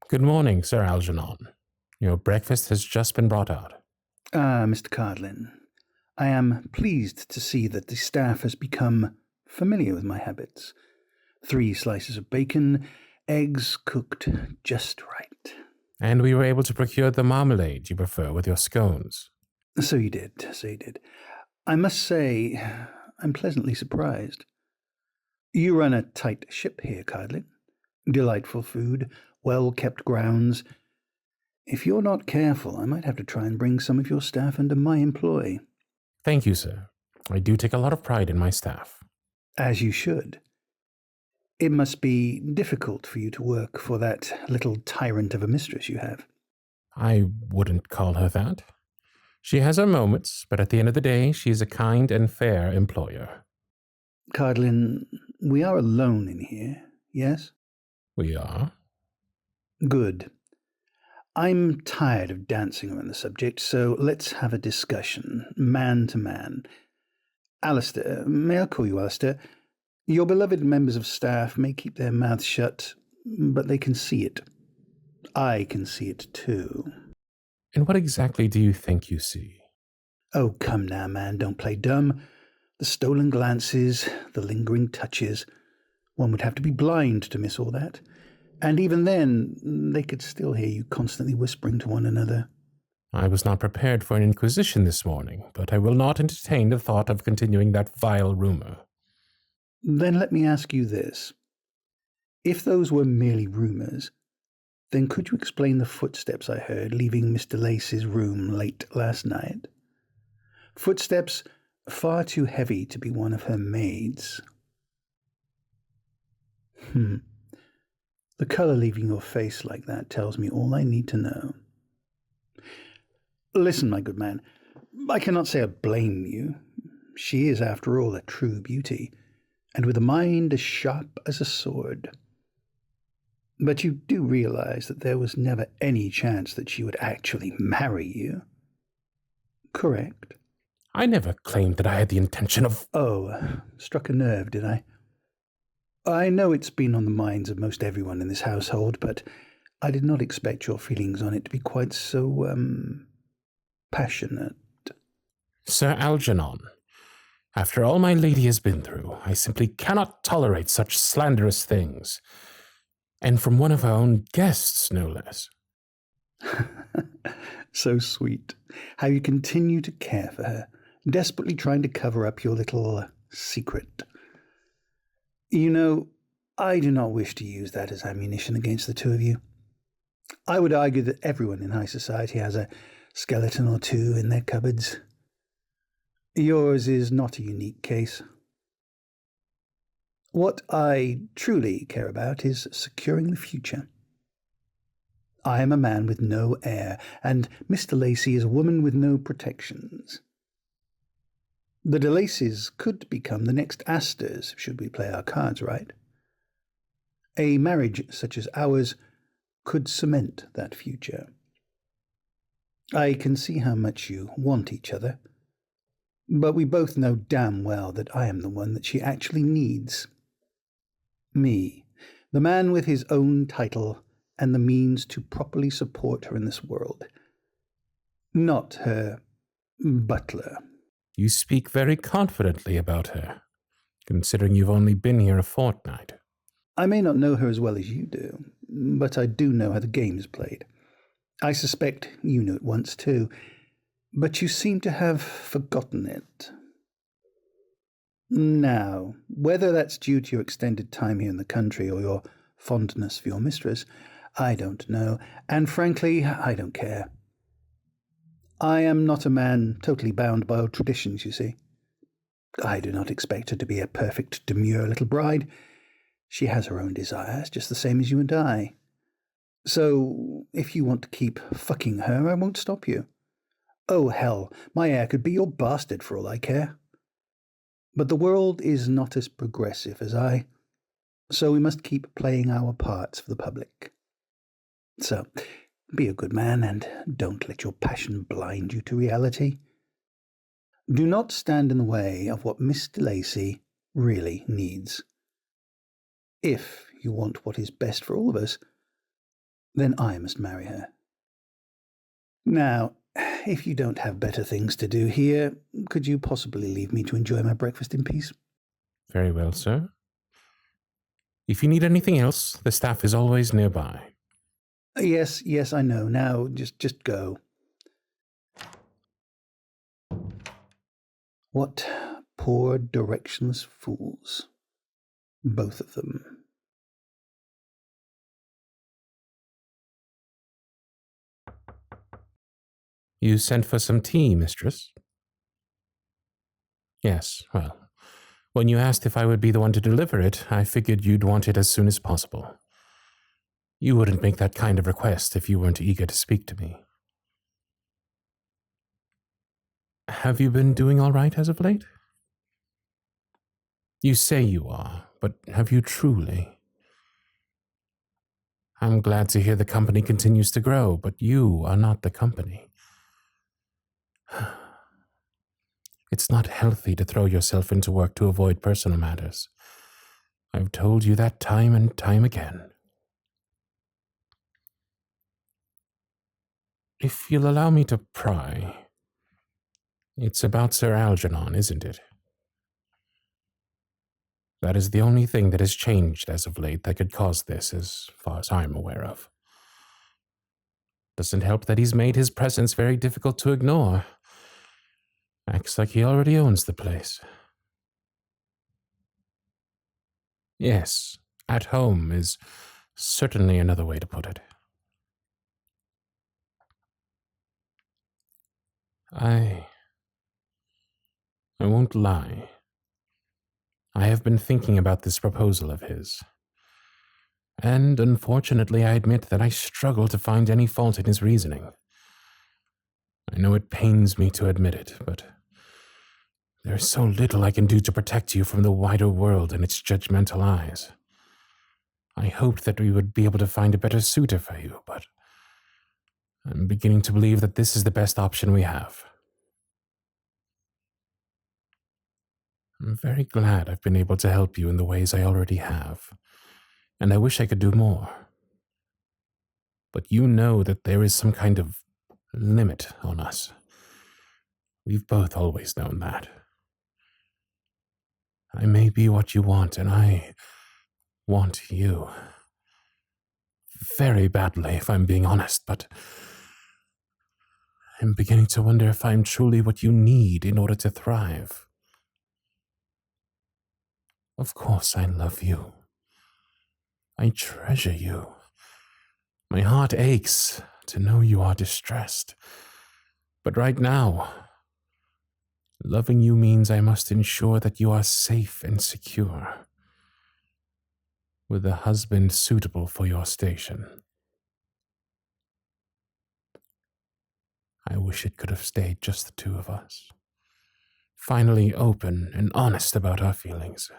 Good morning, Sir Algernon. Your breakfast has just been brought out. Mr. Cardlin, I am pleased to see that the staff has become familiar with my habits. 3 slices of bacon, eggs cooked just right. And we were able to procure the marmalade you prefer with your scones. So you did. I must say, I'm pleasantly surprised. You run a tight ship here, Cardlin. Delightful food, well-kept grounds. If you're not careful, I might have to try and bring some of your staff under my employ. Thank you, sir. I do take a lot of pride in my staff. As you should. It must be difficult for you to work for that little tyrant of a mistress you have. I wouldn't call her that. She has her moments, but at the end of the day, she is a kind and fair employer. Cardlin, we are alone in here, yes? We are. Good. I'm tired of dancing around the subject, so let's have a discussion, man to man. Alistair, may I call you Alistair? Your beloved members of staff may keep their mouths shut, but they can see it. I can see it too. And what exactly do you think you see? Oh, come now, man, don't play dumb. The stolen glances, the lingering touches. One would have to be blind to miss all that. And even then, they could still hear you constantly whispering to one another. I was not prepared for an inquisition this morning, but I will not entertain the thought of continuing that vile rumor. Then let me ask you this. If those were merely rumors, then could you explain the footsteps I heard leaving Mr. Lacey's room late last night? Footsteps far too heavy to be one of her maids. The colour leaving your face like that tells me all I need to know. Listen, my good man, I cannot say I blame you. She is, after all, a true beauty, and with a mind as sharp as a sword. But you do realize that there was never any chance that she would actually marry you. Correct? I never claimed that I had the intention of... Oh, struck a nerve, did I? I know it's been on the minds of most everyone in this household, but I did not expect your feelings on it to be quite so, passionate. Sir Algernon, after all my lady has been through, I simply cannot tolerate such slanderous things. And from one of our own guests, no less. So sweet. How you continue to care for her, desperately trying to cover up your little secret. You know, I do not wish to use that as ammunition against the two of you. I would argue that everyone in high society has a skeleton or two in their cupboards. Yours is not a unique case. What I truly care about is securing the future. I am a man with no heir, and Mr. Lacey is a woman with no protections. The de Lacys could become the next Astors, should we play our cards right. A marriage such as ours could cement that future. I can see how much you want each other, but we both know damn well that I am the one that she actually needs. Me, the man with his own title and the means to properly support her in this world. Not her butler. You speak very confidently about her, considering you've only been here a fortnight. I may not know her as well as you do, but I do know how the game is played. I suspect you knew it once too, but you seem to have forgotten it. Now, whether that's due to your extended time here in the country or your fondness for your mistress, I don't know, and frankly, I don't care. I am not a man totally bound by old traditions, you see. I do not expect her to be a perfect, demure little bride. She has her own desires, just the same as you and I. So, if you want to keep fucking her, I won't stop you. Oh, hell, my heir could be your bastard for all I care. But the world is not as progressive as I, so we must keep playing our parts for the public. So, be a good man and don't let your passion blind you to reality. Do not stand in the way of what Miss de Lacey really needs. If you want what is best for all of us, then I must marry her. Now, if you don't have better things to do here, could you possibly leave me to enjoy my breakfast in peace? Very well, sir. If you need anything else, the staff is always nearby. Yes, I know. Now, just go. What poor, directionless fools. Both of them. You sent for some tea, mistress? Yes, well, when you asked if I would be the one to deliver it, I figured you'd want it as soon as possible. You wouldn't make that kind of request if you weren't eager to speak to me. Have you been doing all right as of late? You say you are, but have you truly? I'm glad to hear the company continues to grow, but you are not the company. It's not healthy to throw yourself into work to avoid personal matters. I've told you that time and time again. If you'll allow me to pry, it's about Sir Algernon, isn't it? That is the only thing that has changed as of late that could cause this, as far as I'm aware of. Doesn't help that he's made his presence very difficult to ignore. Acts like he already owns the place. Yes, at home is certainly another way to put it. I won't lie. I have been thinking about this proposal of his. And unfortunately, I admit that I struggle to find any fault in his reasoning. I know it pains me to admit it, but there's so little I can do to protect you from the wider world and its judgmental eyes. I hoped that we would be able to find a better suitor for you, but I'm beginning to believe that this is the best option we have. I'm very glad I've been able to help you in the ways I already have, and I wish I could do more. But you know that there is some kind of limit on us. We've both always known that. I may be what you want, and I want you. Very badly, if I'm being honest, but I'm beginning to wonder if I'm truly what you need in order to thrive. Of course I love you. I treasure you. My heart aches to know you are distressed. But right now, loving you means I must ensure that you are safe and secure, with a husband suitable for your station. I wish it could have stayed just the two of us, finally open and honest about our feelings.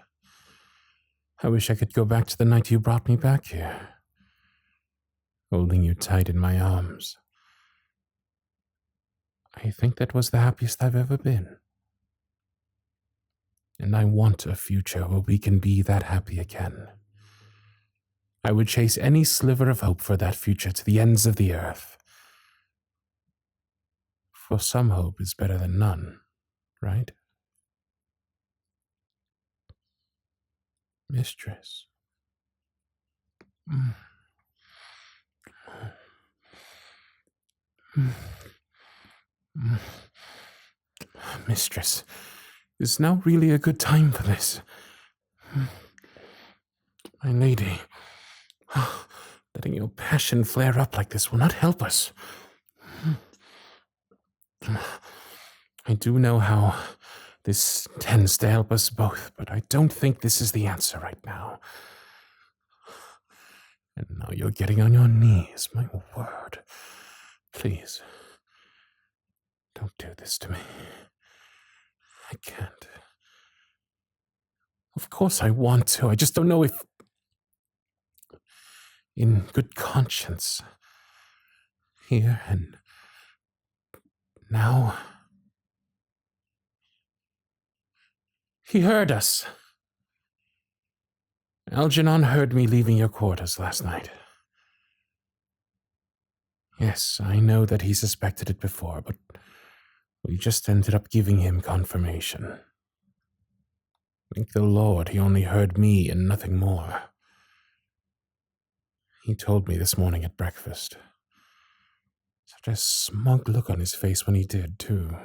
I wish I could go back to the night you brought me back here, holding you tight in my arms. I think that was the happiest I've ever been. And I want a future where we can be that happy again. I would chase any sliver of hope for that future to the ends of the earth. For some hope is better than none, right? Mistress. Mistress, is now really a good time for this? My lady, letting your passion flare up like this will not help us. I do know how this tends to help us both, but I don't think this is the answer right now. And now you're getting on your knees, my word. Please, don't do this to me. I can't. Of course I want to, I just don't know if, in good conscience, here and now. He heard us. Algernon heard me leaving your quarters last night. Yes, I know that he suspected it before, but we just ended up giving him confirmation. Thank the Lord he only heard me and nothing more. He told me this morning at breakfast. Such a smug look on his face when he did, too.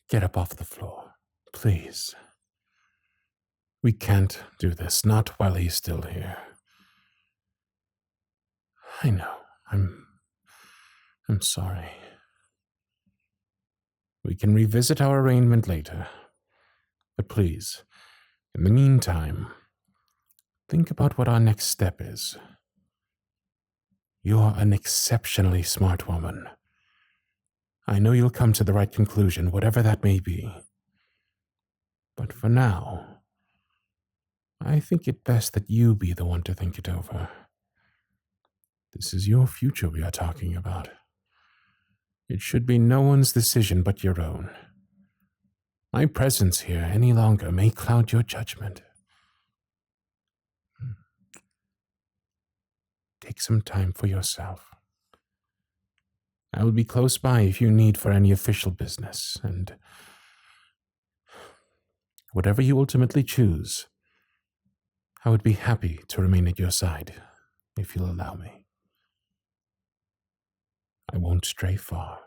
Get up off the floor, please. We can't do this, not while he's still here. I know, I'm sorry. We can revisit our arrangement later. But please, in the meantime, think about what our next step is. You're an exceptionally smart woman. I know you'll come to the right conclusion, whatever that may be. But for now, I think it best that you be the one to think it over. This is your future we are talking about. It should be no one's decision but your own. My presence here any longer may cloud your judgment. Take some time for yourself. I will be close by if you need for any official business, and whatever you ultimately choose, I would be happy to remain at your side, if you'll allow me. I won't stray far.